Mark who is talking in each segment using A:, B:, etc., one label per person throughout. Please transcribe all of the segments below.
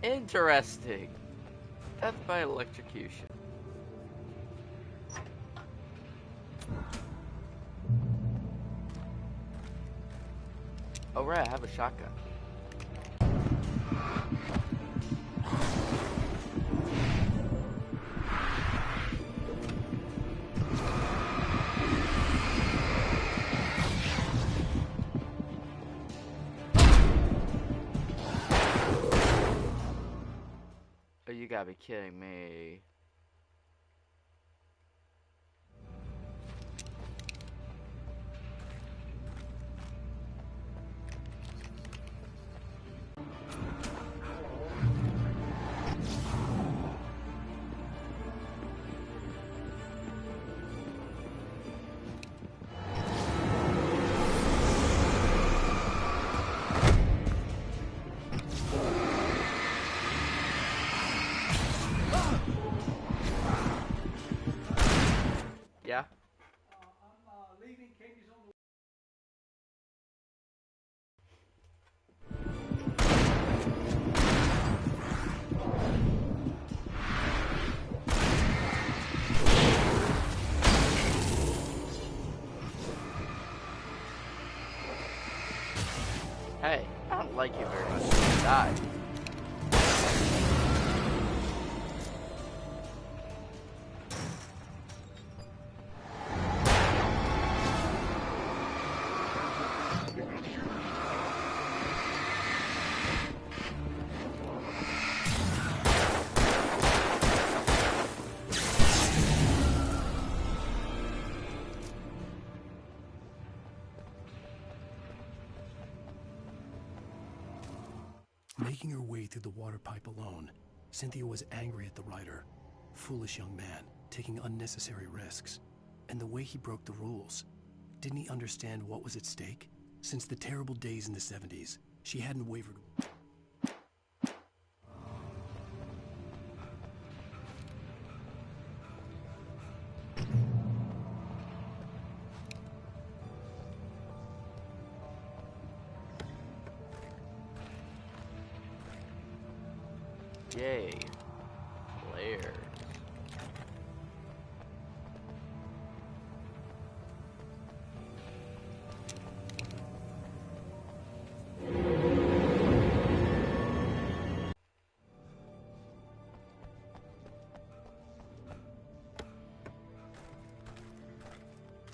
A: Interesting. Death by electrocution. Oh right, I have a shotgun. Oh, you gotta be kidding me. Yeah?
B: I'm leaving. Katie's on the
A: Hey, I don't like you very much. Die.
C: Making her way through the water pipe alone, Cynthia was angry at the writer. Foolish young man, taking unnecessary risks. And the way he broke the rules. Didn't he understand what was at stake? Since the terrible days in the 70s, she hadn't wavered.
A: Yay. Layers.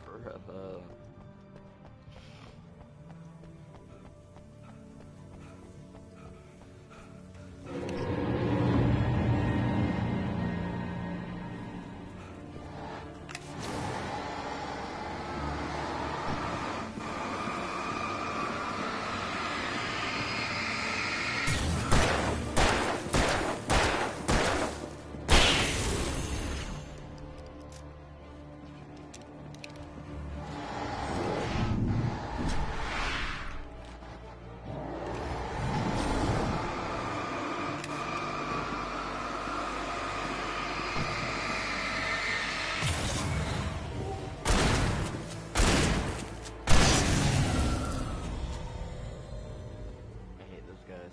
A: Brother. I hate those guys.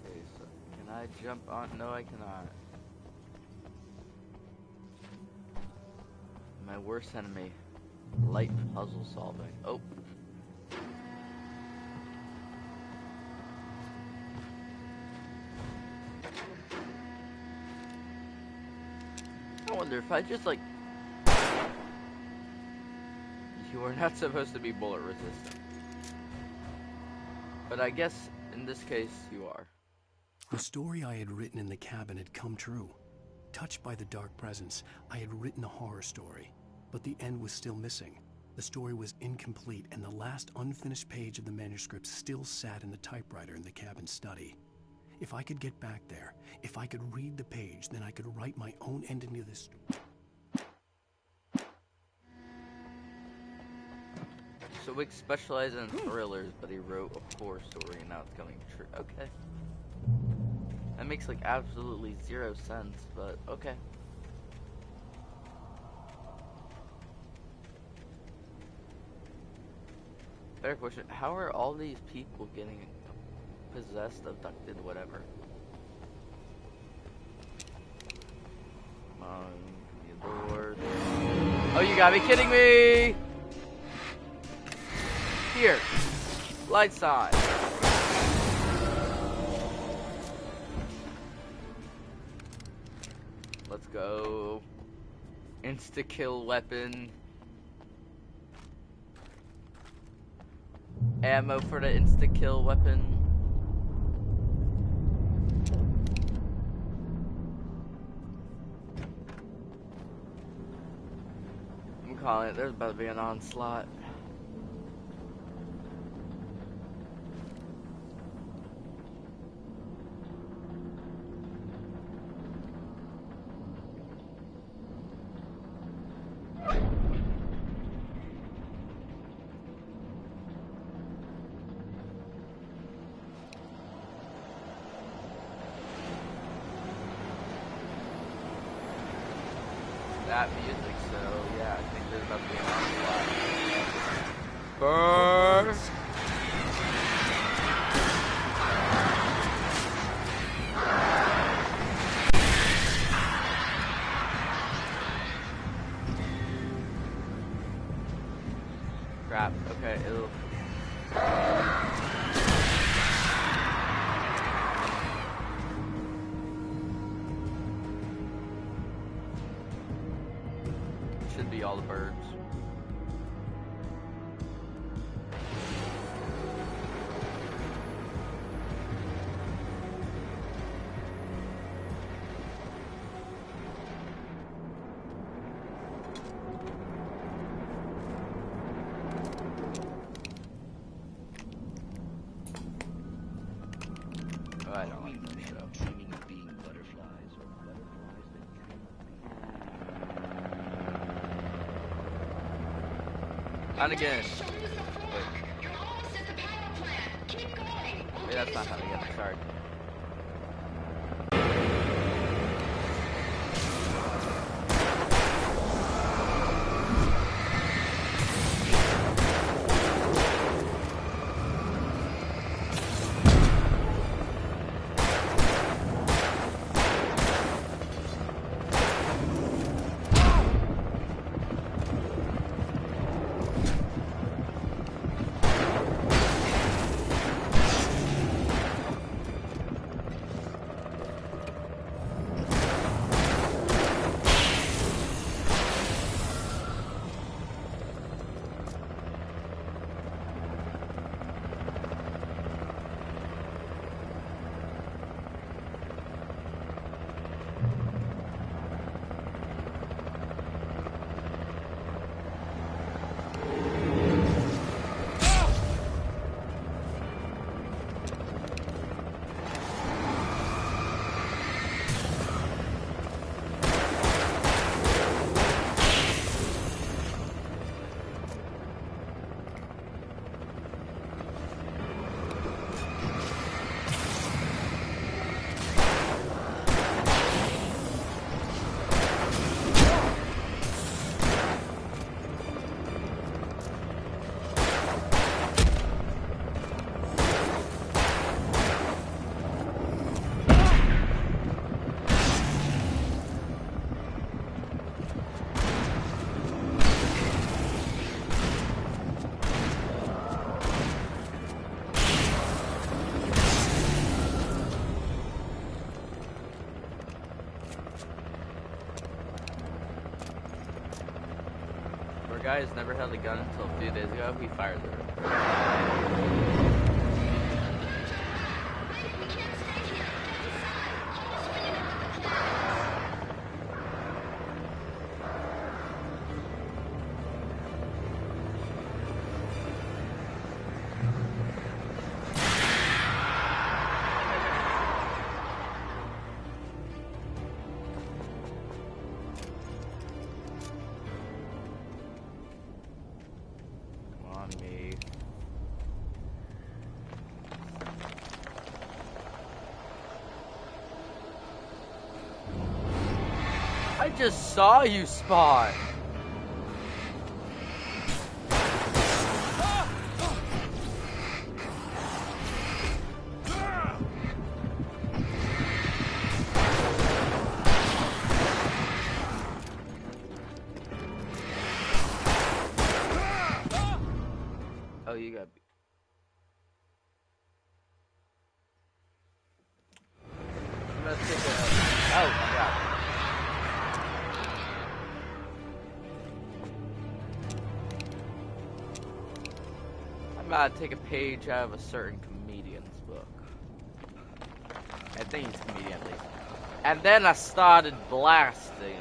A: Okay, so can I jump on? No, I cannot. My worst enemy. Light puzzle solving. Oh. I wonder if I just like... You are not supposed to be bullet resistant. But I guess in this case you are.
C: The story I had written in the cabin had come true. Touched by the dark presence, I had written a horror story, but the end was still missing. The story was incomplete, and the last unfinished page of the manuscript still sat in the typewriter in the cabin study. If I could get back there, if I could read the page, then I could write my own ending to this story.
A: So Wick specialized in thrillers, but he wrote a poor story and now it's coming true. Okay. That makes like absolutely zero sense, but okay. Better question, how are all these people getting possessed, abducted, whatever? Come on, give me a door. Oh, you gotta be kidding me! Here, light sign. Let's go. Insta-kill weapon. Ammo for the insta-kill weapon. I'm calling it. There's about to be an onslaught. That music, so yeah, I think there's about to be an onslaught. Burn! Crap, okay, it'll... Should be all the birds. Oh, I don't like this show.
D: Dreaming of being butterflies or butterflies that dream of being...
A: And again.
E: Show me the floor. You're almost at the power plant. Keep going.
A: Wait, that's not how to get it. Sorry. A guy who's never held a gun until a few days ago, he fired the
E: We can't stay here. Get inside. Almost winded up to the plant.
A: Come on. on me. I just saw you spawn. Oh, you got. I'm gonna take a. Oh my god. I'm gonna take a page out of a certain comedian's book. I think he's a comedian at least. And then I started blasting.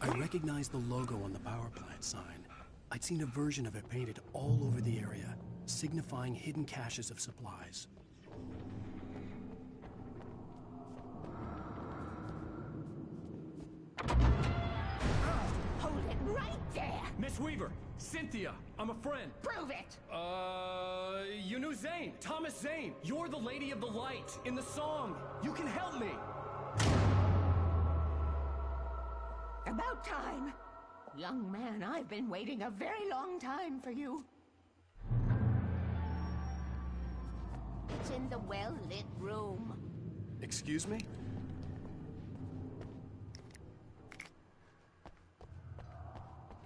C: I recognized the logo on the power plant sign. I'd seen a version of it painted all over the area, signifying hidden caches of supplies.
E: Hold it right there.
F: Miss Weaver, Cynthia, I'm a friend.
E: Prove it.
F: You knew Zane, Thomas Zane. You're the Lady of the Light in the song. You can help me.
E: About time. Young man, I've been waiting a very long time for you. It's in the well-lit room.
C: Excuse me?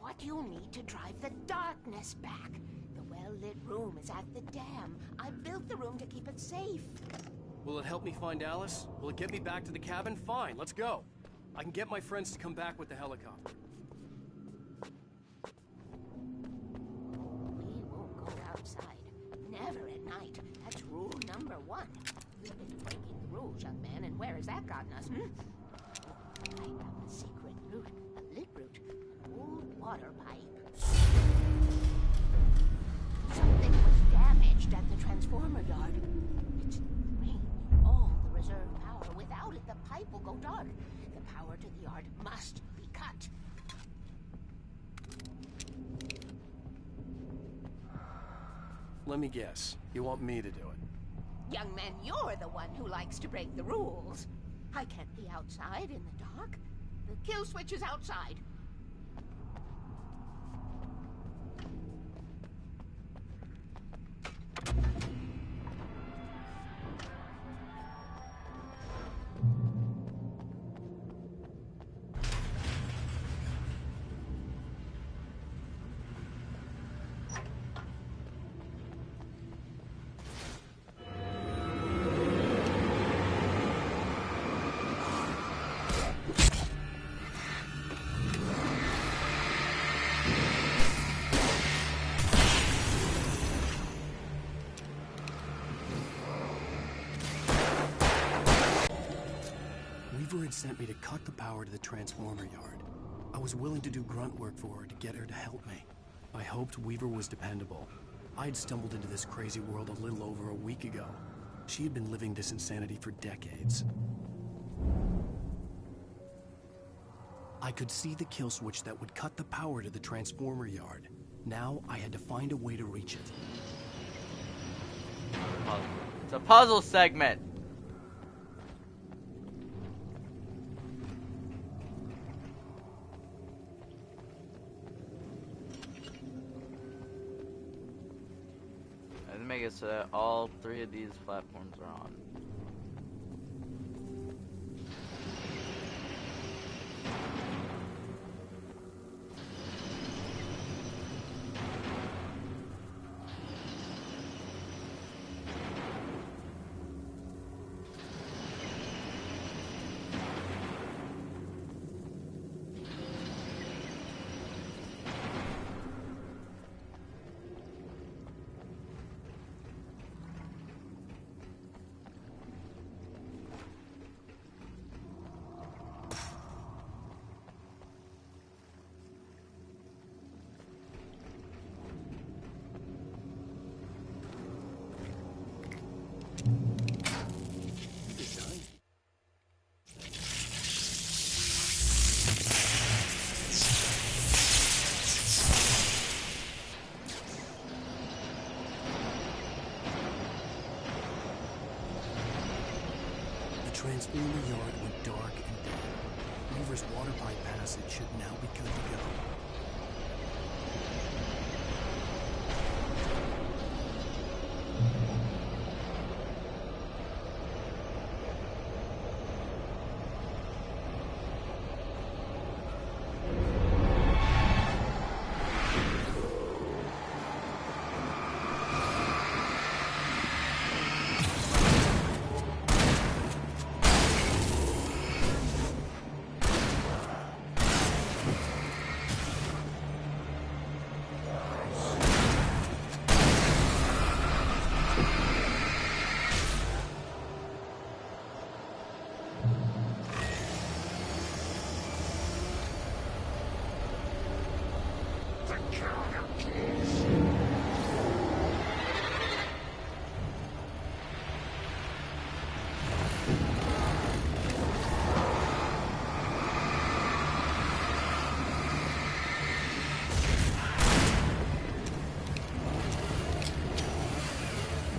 E: What you need to drive the darkness back. The well-lit room is at the dam. I built the room to keep it safe.
C: Will it help me find Alice? Will it get me back to the cabin? Fine, let's go. I can get my friends to come back with the helicopter.
E: We won't go outside. Never at night. That's rule number 1. You've been breaking the rules, young man, and where has that gotten us, I found a secret route, a lit route, an old water pipe. Something was damaged at the transformer yard. It's drained all the reserve power. Without it, the pipe will go dark. The power to the yard must be cut.
C: Let me guess. You want me to do it?
E: Young man, you're the one who likes to break the rules. I can't be outside in the dark. The kill switch is outside.
C: Weaver had sent me to cut the power to the transformer yard. I was willing to do grunt work for her to get her to help me. I hoped Weaver was dependable. I'd stumbled into this crazy world a little over a week ago. She had been living this insanity for decades. I could see the kill switch that would cut the power to the transformer yard. Now I had to find a way to reach it.
A: It's a puzzle segment. Make it so that all 3 of these platforms are on.
C: transformer yard went dark and dead. Weaver's water pipe passage should now be good to go.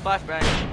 A: Flashbang.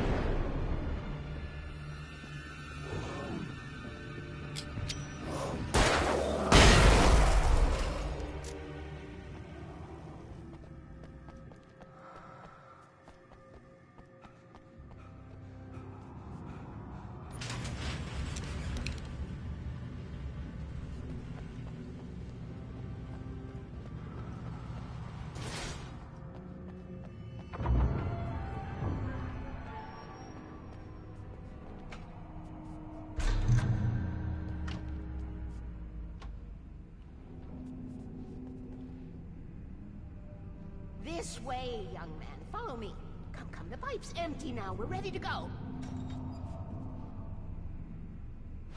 E: This way, young man. Follow me. Come, come. The pipe's empty now. We're ready to go.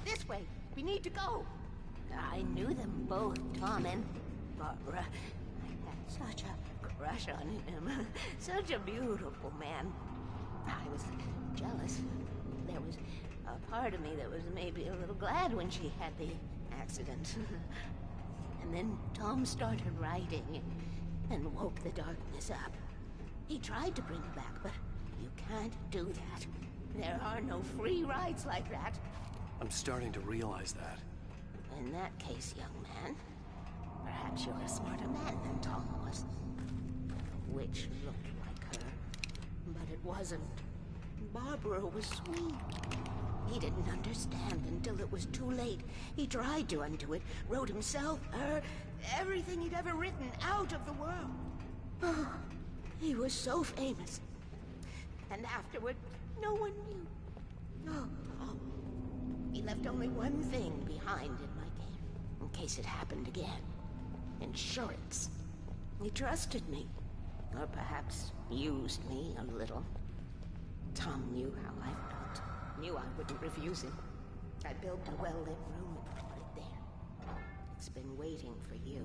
E: This way. We need to go. I knew them both, Tom and Barbara. I had such a crush on him. Such a beautiful man. I was jealous. There was a part of me that was maybe a little glad when she had the accident. And then Tom started writing and woke the darkness up. He tried to bring her back, but you can't do that. There are no free rides like that.
C: I'm starting to realize that.
E: In that case, young man, perhaps you're a smarter man than Tom was. The witch looked like her, but it wasn't. Barbara was sweet. He didn't understand until it was too late. He tried to undo it, wrote himself, her, everything he'd ever written out of the world. Oh, he was so famous. And afterward, no one knew. Oh, he left only one thing behind in my game, in case it happened again. Insurance. He trusted me. Or perhaps used me a little. Tom knew how I felt. Knew I wouldn't refuse him. I built a well-lit room and put it there. It's been waiting for you.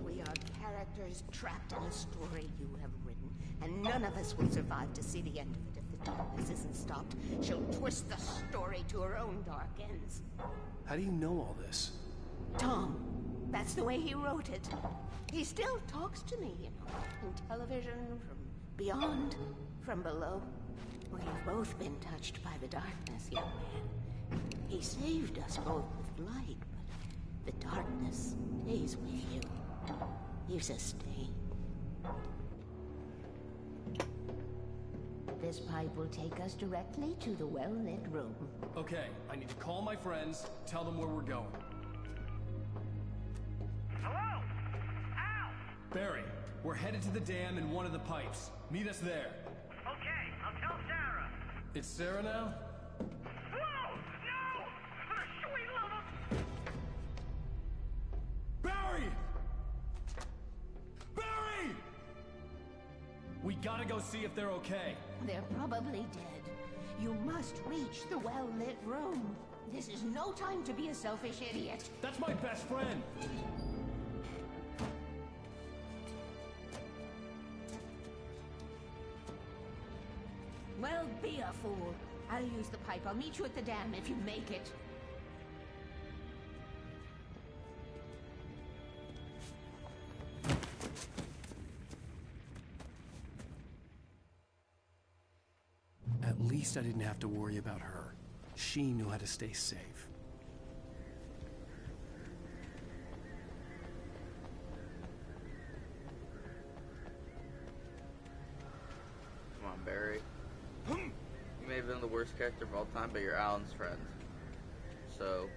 E: We are characters trapped in a story you have written, and none of us will survive to see the end of it if the darkness isn't stopped. She'll twist the story to her own dark ends.
C: How do you know all this?
E: Tom, that's the way he wrote it. He still talks to me, you know, in television, from beyond, from below. We've both been touched by the darkness, young man. He saved us both with light, but the darkness stays with you. Leaves a stain. This pipe will take us directly to the well-lit room.
F: Okay, I need to call my friends, tell them where we're going.
G: Hello? Al!
F: Barry, we're headed to the dam in one of the pipes. Meet us there.
G: Okay, I'll tell Sarah.
F: It's Sarah now?
G: Whoa! No! For the sweet love of...
F: Barry! Barry! We gotta go see if they're okay.
E: They're probably dead. You must reach the well-lit room. This is no time to be a selfish idiot.
F: That's my best friend.
E: Well, be a fool. I'll use the pipe. I'll meet you at the dam if you make it.
C: At least I didn't have to worry about her. She knew how to stay safe.
A: Come on, Barry. You may have been the worst character of all time, but you're Alan's friend. So...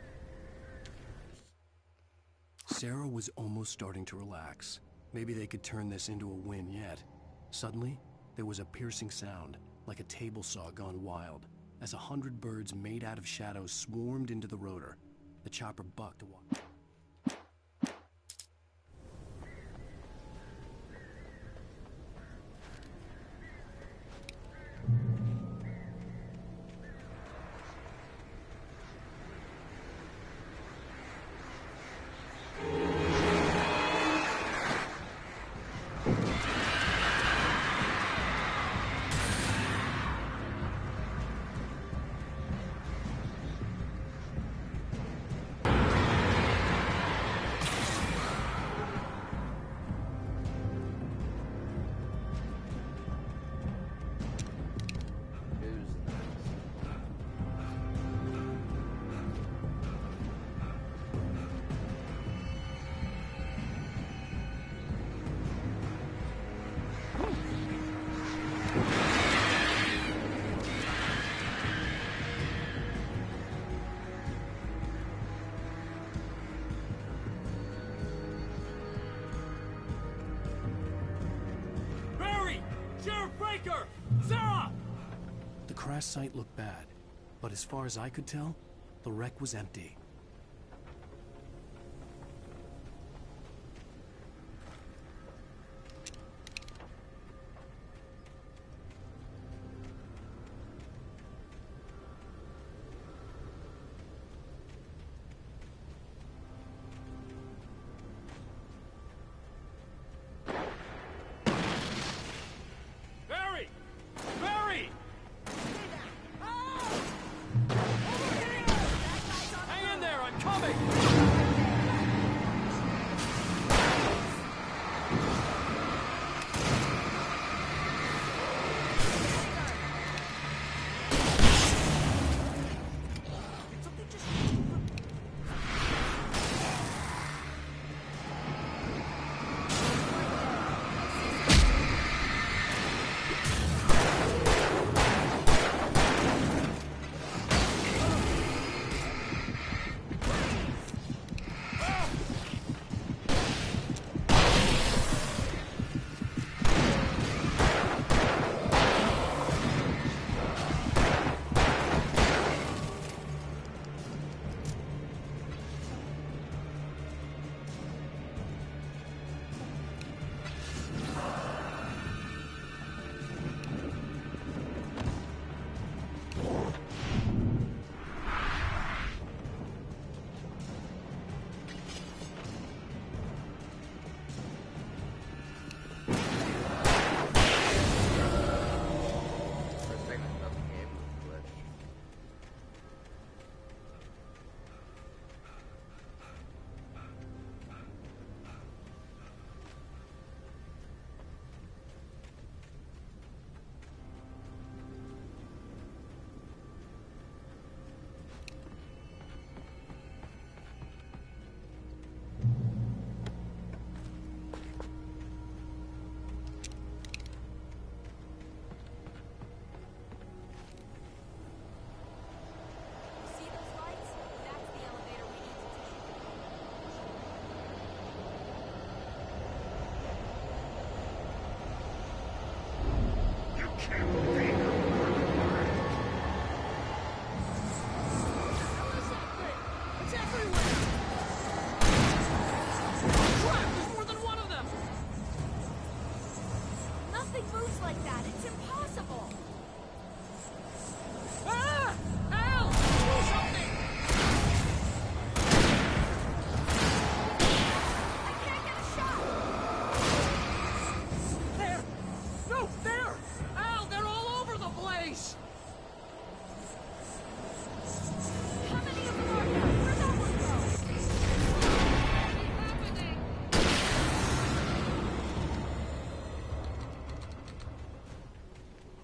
C: Sarah was almost starting to relax. Maybe they could turn this into a win yet. Suddenly, there was a piercing sound, like a table saw gone wild, as 100 birds made out of shadows swarmed into the rotor. The chopper bucked to watch.
F: Sarah!
C: The crash site looked bad, but as far as I could tell, the wreck was empty.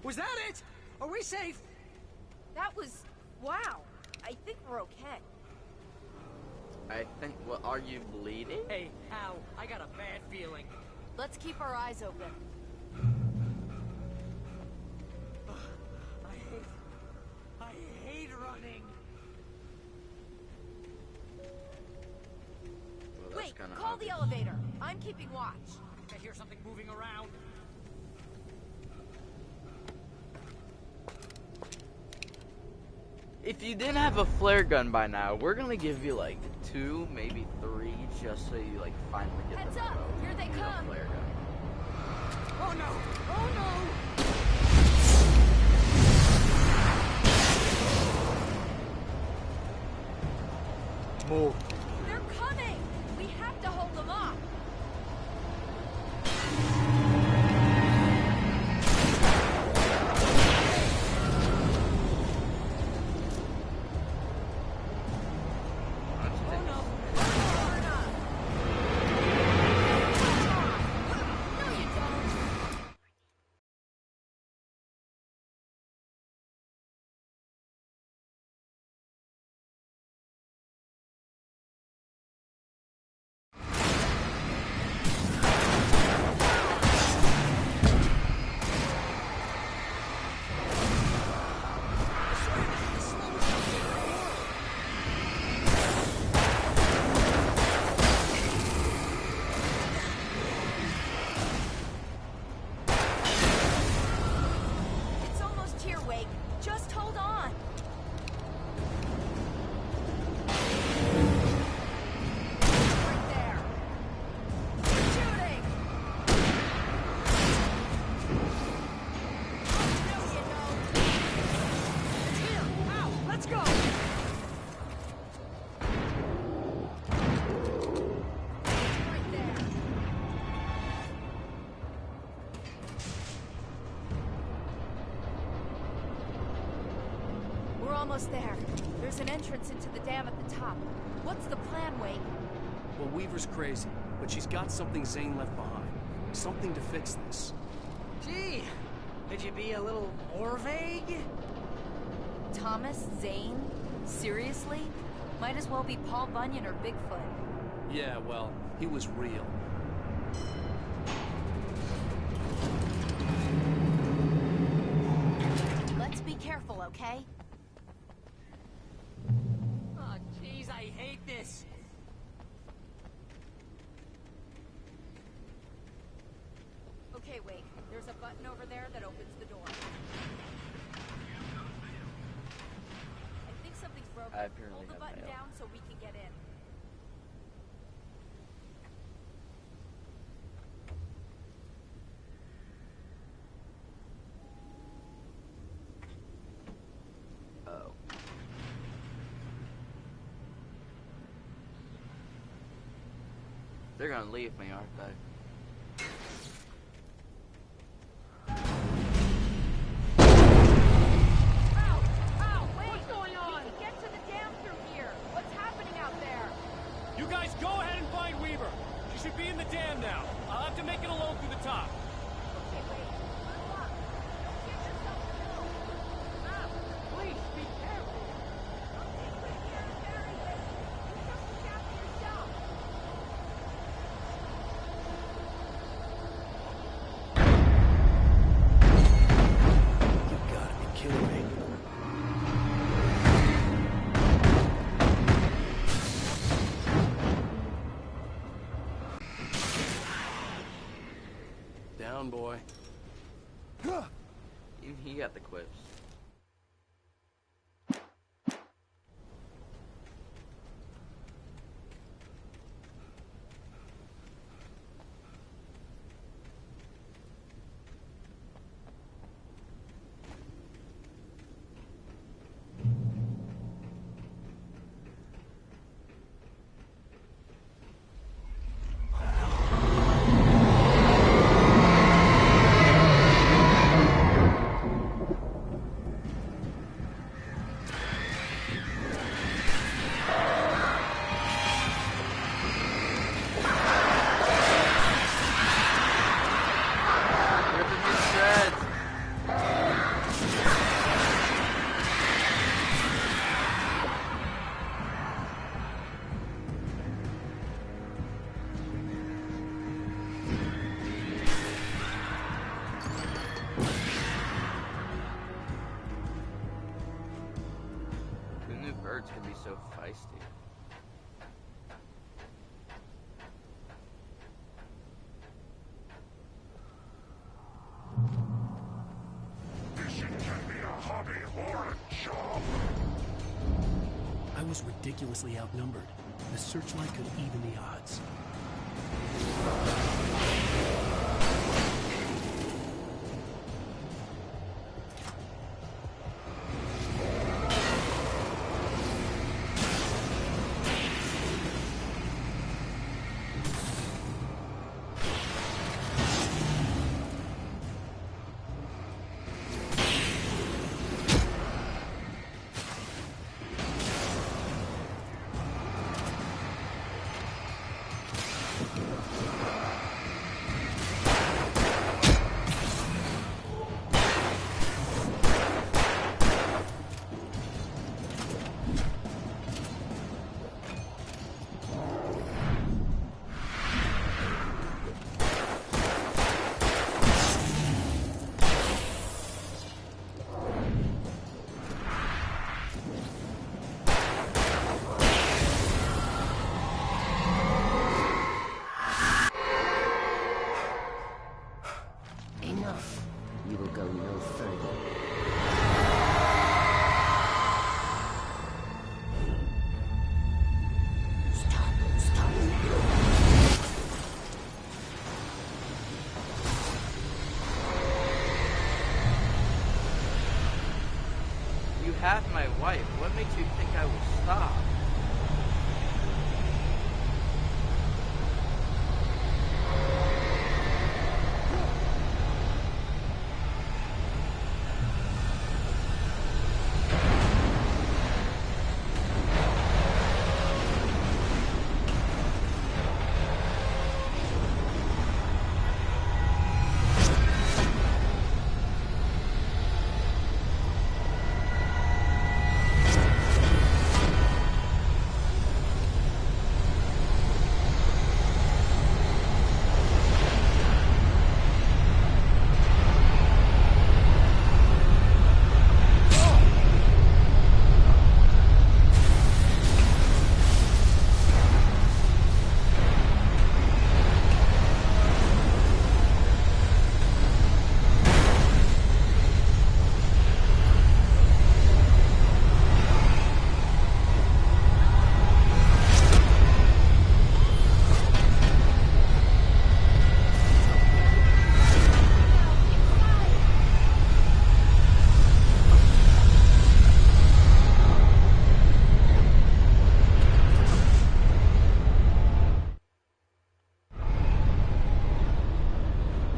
B: Was that it? Are we safe?
E: That was
H: Wow, I think we're okay.
A: I think, well, are you bleeding?
I: Hey, Hal, I got a bad feeling.
H: Let's keep our eyes open.
I: I hate running.
A: Well, that's
H: Wait,
A: kinda
H: call
A: obvious.
H: the elevator. I'm keeping watch.
I: I hear something moving around.
A: If you didn't have a flare gun by now, we're gonna give you like 2, maybe 3, just so you like finally get
H: Heads
A: the
H: up,
A: memo.
H: here they
A: You need a
H: come.
A: flare gun.
I: Oh no!
H: Oh no!
A: Move.
H: They're coming! We have to hold them off!
A: Oh
H: no! No, you don't! It's almost here, Wake. Just hold on. Right there. Shooting. There you go. It's here. Ow, let's go. Right there. We're almost there. There's an entrance into the dam at the top. What's the plan, Wake?
C: Well, Weaver's crazy, but she's got something Zane left behind. Something to fix this.
I: Gee, could you be a little more vague?
H: Thomas Zane? Seriously? Might as well be Paul Bunyan or Bigfoot.
C: Yeah, well, he was real.
H: Let's be careful, okay?
I: Oh, jeez, I hate this.
H: Okay, Wake. There's a button over there that opens the door. I think something's broken.
A: I apparently
H: Hold the
A: have
H: button
A: mail.
H: down so we can get in.
A: Oh. They're gonna leave me, aren't they?
H: Ow! Ow! Wait! What's going on? We can get to the dam through here. What's happening out there?
F: You guys go ahead and find Weaver. She should be in the dam now. I'll have to make it alone through the top.
H: Okay, wait. Huddle up. Don't get yourself killed. Ow!
B: Please be careful.
H: Okay, quick here and bury it. You just look after yourself.
C: You gotta be kidding me. Down, boy.
A: He got the quips. words can be so feisty.
G: Fishing can be a hobby or a job.
C: I was ridiculously outnumbered. The searchlight could even the odds.
E: Enough. You will go no further. Stop. Stop now.
A: You have my wife. What makes you think I will stop?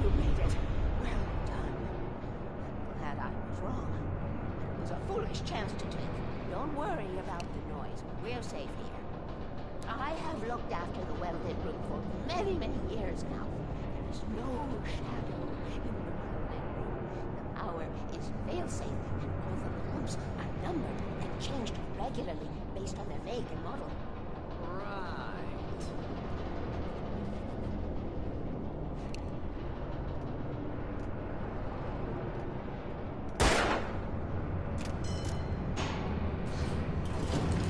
E: You made it. Well done. Glad I was wrong. It was a foolish chance to take. Don't worry about the noise. We're safe here. I have looked after the well-lit room for many, many years now. There is no shadow in the well-lit room. The power is fail-safe, and all the rooms are numbered and changed regularly based on their make and model.
I: Right.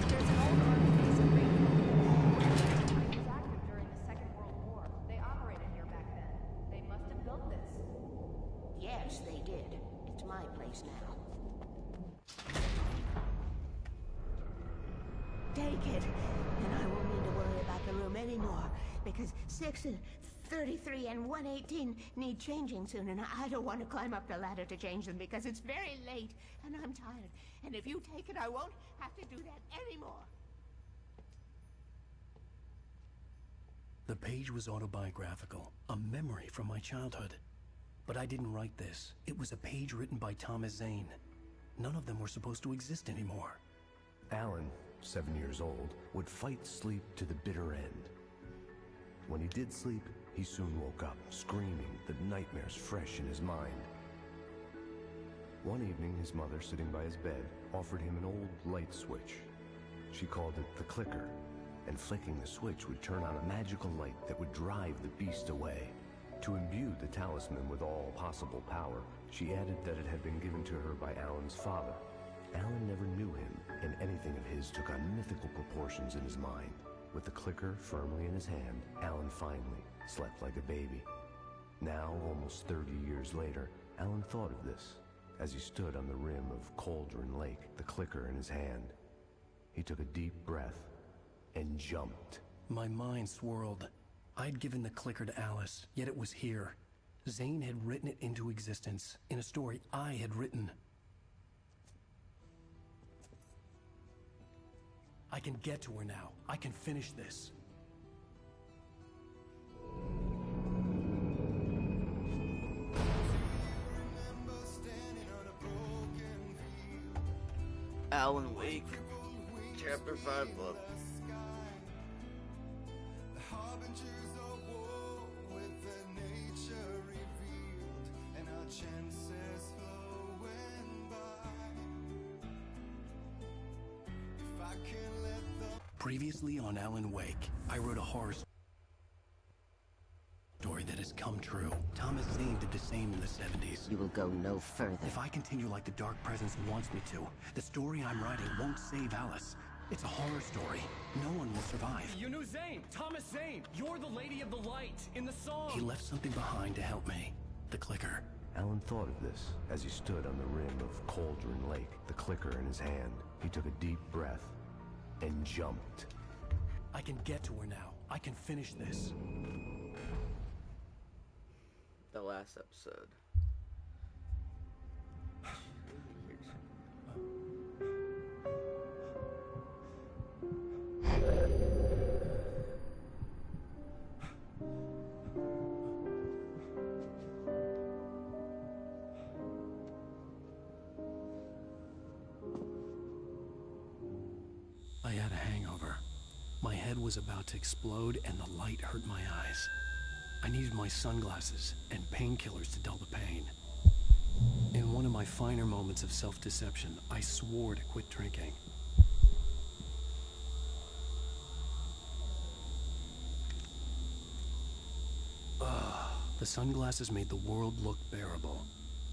H: There's an old army base at Rainbow. It was active during the Second World War. They operated here back then. They must have built this.
E: Yes, they did. It's my place now. Take it, and I won't need to worry about the room anymore, because 6 and 33 and 118 need changing soon, and I don't want to climb up the ladder to change them because it's very late, and I'm tired. And if you take it, I won't have to do that anymore.
C: The page was autobiographical, a memory from my childhood. But I didn't write this. It was a page written by Thomas Zane. None of them were supposed to exist anymore.
J: Alan, 7 years old, would fight sleep to the bitter end. When he did sleep, he soon woke up, screaming, the nightmares fresh in his mind. One evening, his mother, sitting by his bed, offered him an old light switch. She called it the clicker, and flicking the switch would turn on a magical light that would drive the beast away. To imbue the talisman with all possible power, she added that it had been given to her by Alan's father. Alan never knew him, and anything of his took on mythical proportions in his mind. With the clicker firmly in his hand, Alan finally slept like a baby. Now, almost 30 years later, Alan thought of this as he stood on the rim of Cauldron Lake, the clicker in his hand. He took a deep breath and jumped.
C: My mind swirled. I'd given the clicker to Alice, yet it was here. Zane had written it into existence in a story I had written. I can get to her now. I can finish this.
A: Alan Wake, Chapter 5 book.
C: Previously on Alan Wake, I wrote a horror story that has come true. Thomas Zane did the same in the 70s.
E: You will go no further.
C: If I continue like the Dark Presence wants me to, the story I'm writing won't save Alice. It's a horror story. No one will survive.
F: You knew Zane! Thomas Zane! You're the Lady of the Light in the song!
C: He left something behind to help me. The clicker.
J: Alan thought of this as he stood on the rim of Cauldron Lake, the clicker in his hand. He took a deep breath and jumped.
C: I can get to her now. I can finish this.
A: The last episode.
C: I had a hangover. My head was about to explode and the light hurt my eyes. I needed my sunglasses and painkillers to dull the pain. In one of my finer moments of self-deception, I swore to quit drinking. The sunglasses made the world look bearable.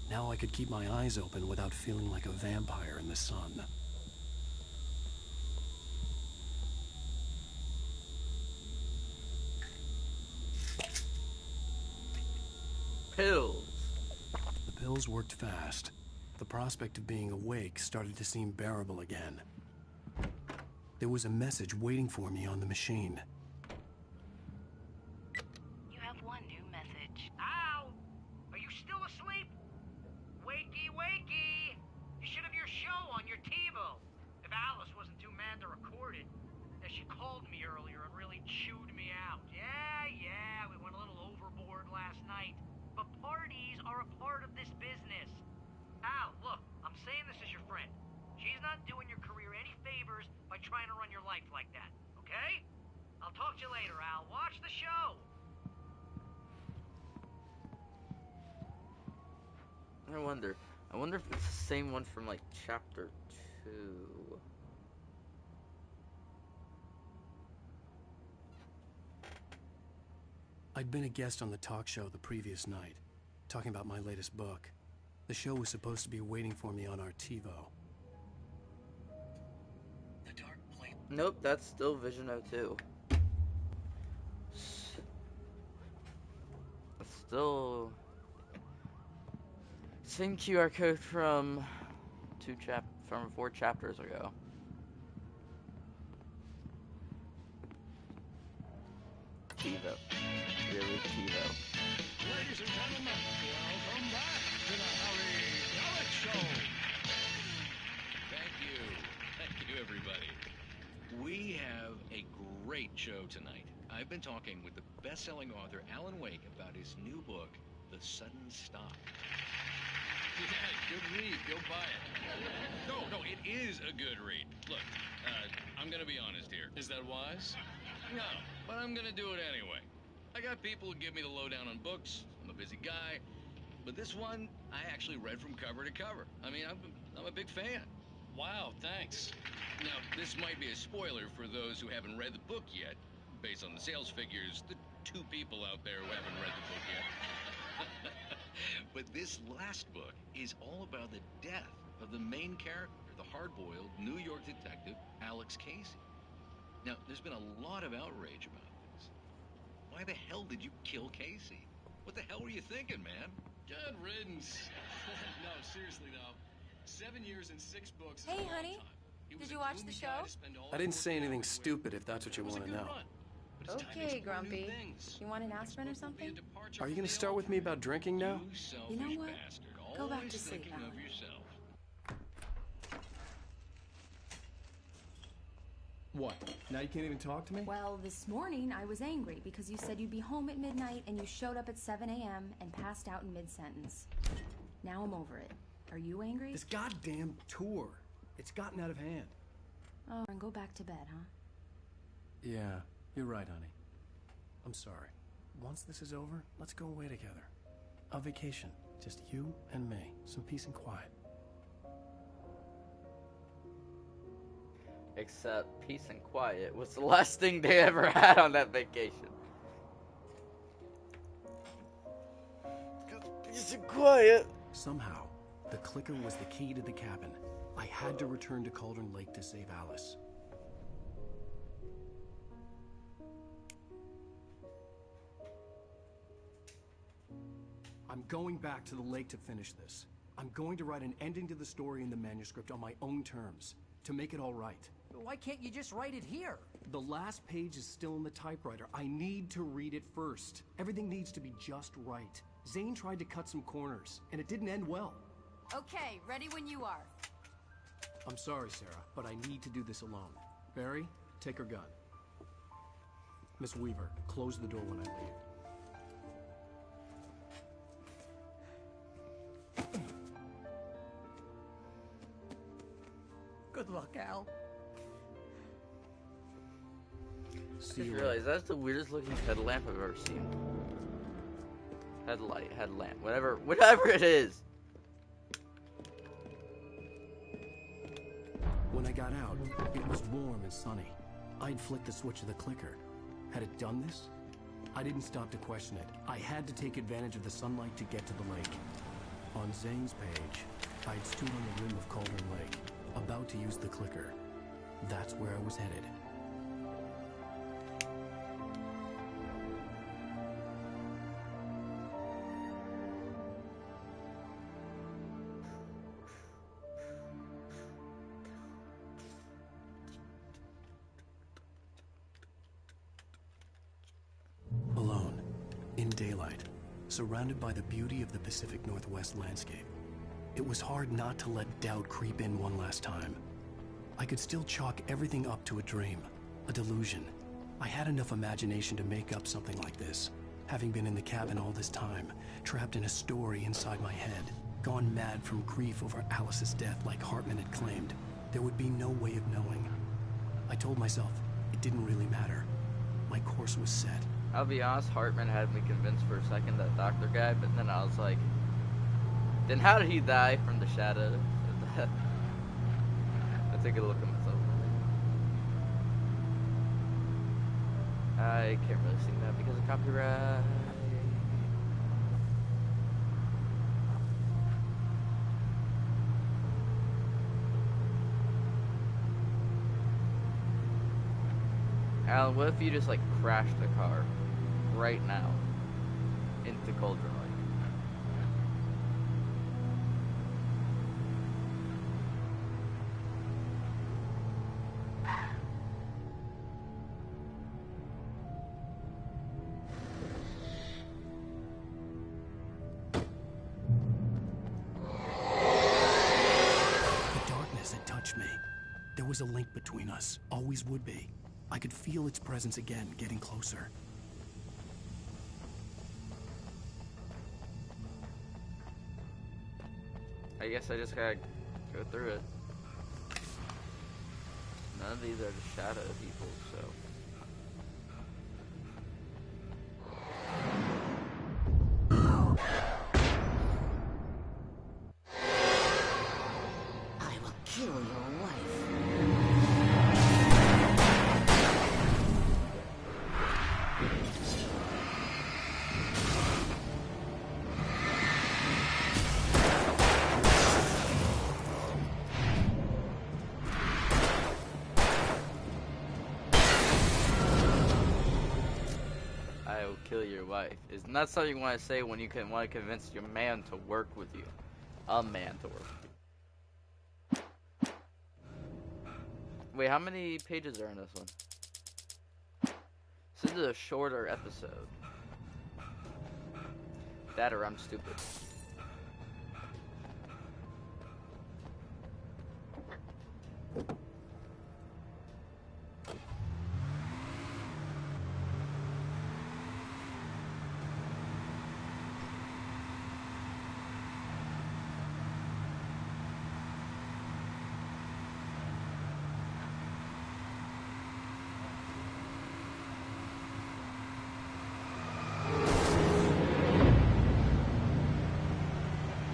C: Now I could keep my eyes open without feeling like a vampire in the sun.
A: Pills.
C: The pills worked fast. The prospect of being awake started to seem bearable again. There was a message waiting for me on the machine.
K: You have one new message.
B: Ow! Are you still asleep? Wakey, wakey! You should have your show on your TiVo. If Alice wasn't too mad to record it, as she called me earlier and really chewed me out. Yeah, we went a little overboard last night. But parties are a part of this business. Al, look, I'm saying this as your friend. She's not doing your career any favors by trying to run your life like that, okay? I'll talk to you later, Al. Watch the show.
A: I wonder if it's the same one from like chapter 2.
C: I'd been a guest on the talk show the previous night, talking about my latest book. The show was supposed to be waiting for me on our TiVo. The dark place.
A: Nope, that's still Vision 02. It's still same QR code from 4 chapters ago. TiVo. Really, TiVo.
G: Ladies and gentlemen, welcome back to the Harry Alec Show.
L: Thank you, everybody. We have a great show tonight. I've been talking with the best-selling author Alan Wake about his new book, The Sudden Stop. Yeah, good read. Go buy it. No, it is a good read. Look, I'm gonna be honest here. Is that wise? No, but I'm gonna do it anyway. I got people who give me the lowdown on books. I'm a busy guy. But this one, I actually read from cover to cover. I mean, I'm a big fan. Wow, thanks. Now, this might be a spoiler for those who haven't read the book yet. Based on the sales figures, the 2 people out there who haven't read the book yet. But this last book is all about the death of the main character. the hard-boiled New York detective Alex Casey. Now, there's been a lot of outrage about this. Why the hell did you kill Casey? What the hell were you thinking, man?
F: Good riddance. No, seriously though. 7 years and 6 books. is
H: Hey,
F: a long
H: honey.
F: time. He was
H: Did
F: a
H: you watch
F: gloomy
H: the
F: guy
H: show?
F: to spend all
C: I didn't
F: his
C: say anything
F: hours with.
C: stupid if that's what you
F: It was a
C: want to
F: good
C: know.
F: run, but it's time to
H: Okay,
F: explore new
H: Grumpy.
F: things.
H: You want an
F: Next
H: aspirin or
F: book will be a
H: something?
F: departure
C: Are you
F: from
C: going
F: the
C: to start with me
F: ordinary.
C: about drinking now?
L: You selfish
H: You know what?
L: bastard.
H: Go back
L: Always
H: to sleep,
L: thinking of
H: Alan.
L: yourself.
C: What? Now you can't even talk to me?
H: Well, this morning I was angry because you said you'd be home at midnight and you showed up at 7 a.m. and passed out in mid-sentence. Now I'm over it. Are you angry?
C: This goddamn tour. It's gotten out of hand.
H: Oh, and go back to bed, huh?
C: Yeah, you're right, honey. I'm sorry. Once this is over, let's go away together. A vacation. Just you and me. Some peace and quiet.
A: Except peace and quiet was the last thing they ever had on that vacation. Peace and quiet.
C: Somehow, the clicker was the key to the cabin. I had to return to Cauldron Lake to save Alice. I'm going back to the lake to finish this. I'm going to write an ending to the story in the manuscript on my own terms, to make it all right.
I: Why can't you just write it here?
C: The last page is still in the typewriter. I need to read it first. Everything needs to be just right. Zane tried to cut some corners, and it didn't end well.
H: Okay, ready when you are.
C: I'm sorry, Sarah, but I need to do this alone. Barry, take her gun. Miss Weaver, close the door when I leave.
I: Good luck, Al.
A: I just realized that's the weirdest looking headlamp I've ever seen. Headlight, headlamp, whatever it is.
C: When I got out, it was warm and sunny. I'd flicked the switch of the clicker. Had it done this? I didn't stop to question it. I had to take advantage of the sunlight to get to the lake. On Zane's page, I'd stood on the rim of Cauldron Lake, about to use the clicker. That's where I was headed. Alone, in daylight, surrounded by the beauty of the Pacific Northwest landscape. It was hard not to let doubt creep in one last time. I could still chalk everything up to a dream, a delusion. I had enough imagination to make up something like this, having been in the cabin all this time, trapped in a story inside my head, gone mad from grief over Alice's death like Hartman had claimed. There would be no way of knowing. I told myself it didn't really matter. My course was set.
A: I'll be honest, Hartman had me convinced for a second, that doctor guy, but then I was like, then how did he die from the shadow? I take a look at myself. I can't really sing that because of copyright. Alan, what if you just like crashed a car right now into Cauldron Lake?
C: The darkness had touched me. There was a link between us, always would be. I could feel its presence again, getting closer.
A: I guess I just gotta go through it. None of these are the shadow people, so.
E: I will kill your wife.
A: I will kill your wife is not something you want to say when you can want to convince your man to work with you. A man to work with you. Wait, how many pages are in this one? This is a shorter episode. That or I'm stupid.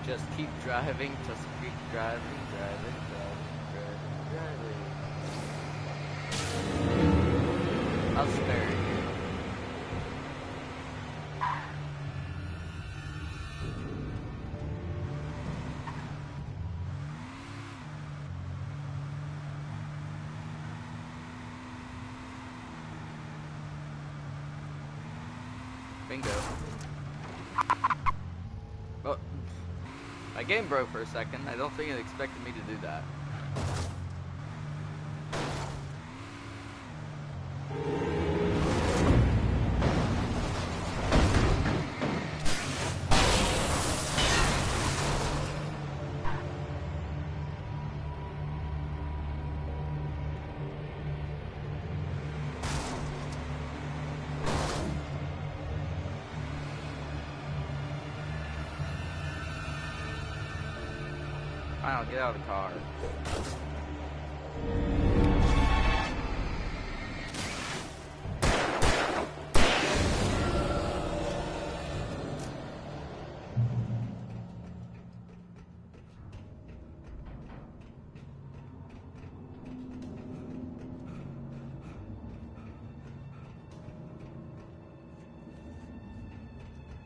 A: Just keep driving, just keep driving, driving, driving, driving. I'll spare you. Bingo. Oh. My game broke for a second. I don't think it expected me to do that. Fine, get out of the car.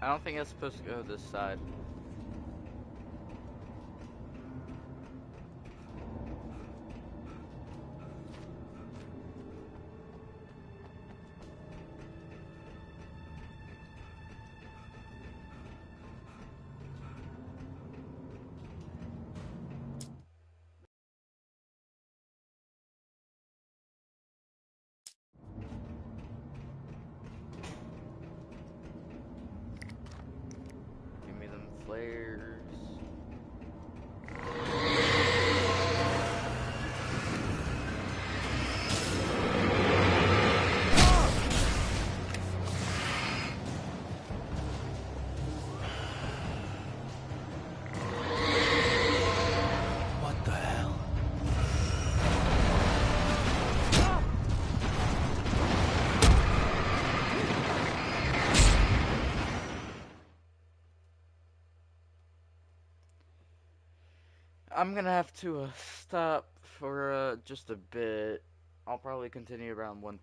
A: I don't think it's supposed to go this side. Give me them flares.
C: What the hell?
A: I'm gonna have to stop for just a bit. I'll probably continue around 1:30.